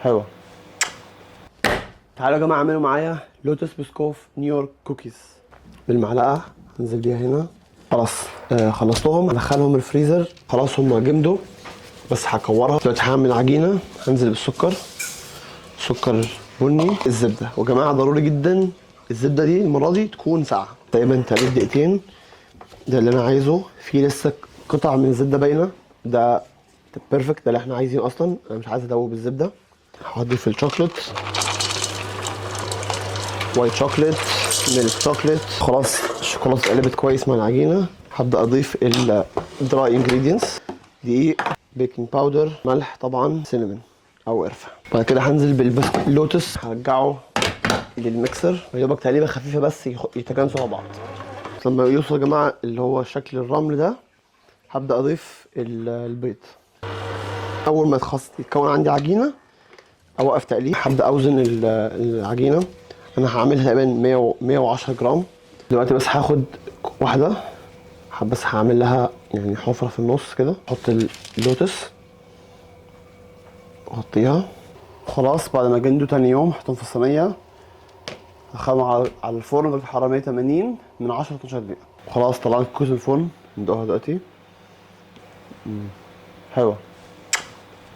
حلوه. تعالوا يا جماعه اعملوا معايا لوتس بسكوف نيويورك كوكيز بالمعلقه. هنزل بيها هنا. خلاص خلصتهم، هدخلهم الفريزر. خلاص هم جمدوا، بس هكورها دلوقتي. هعمل عجينه. هنزل بالسكر، سكر بني، الزبده. ويا جماعه ضروري جدا الزبده دي المره دي تكون ساقعه، تقريبا 3 دقيقتين. ده اللي انا عايزه. في لسه قطع من الزبده باينه، ده بيرفكت، ده اللي احنا عايزينه اصلا. انا مش عايز ادوب الزبده. هضيف الشوكليت، وايت شوكليت، ميلك شوكليت. خلاص الشوكولاته اتقلبت كويس مع العجينه. هبدا اضيف الدراي انجريدينتس، دقيق، بيكنج باودر، ملح طبعا، سينامون او قرفه. بعد كده هنزل بالبسكوت اللوتس، هرجعه للميكسر يا دوبك تقليبه خفيفه بس يتجانسوا مع بعض. لما يوصل يا جماعه اللي هو شكل الرمل ده، هبدا اضيف البيض. اول ما يتكون عندي عجينه اوقف تقليب. هبدا اوزن العجينه. انا هعملها تقريبا 110 جرام. دلوقتي بس هاخد واحده، بس هعمل لها يعني حفره في النص كده. احط اللوتس واغطيها. خلاص بعد ما جندوا تاني يوم احطهم في الصينيه، هخليهم على الفرن درجه حراره 180 من 10 ل 12 دقيقه. خلاص طلعت الكوكيز من الفرن، ندوقها دلوقتي. حلوه.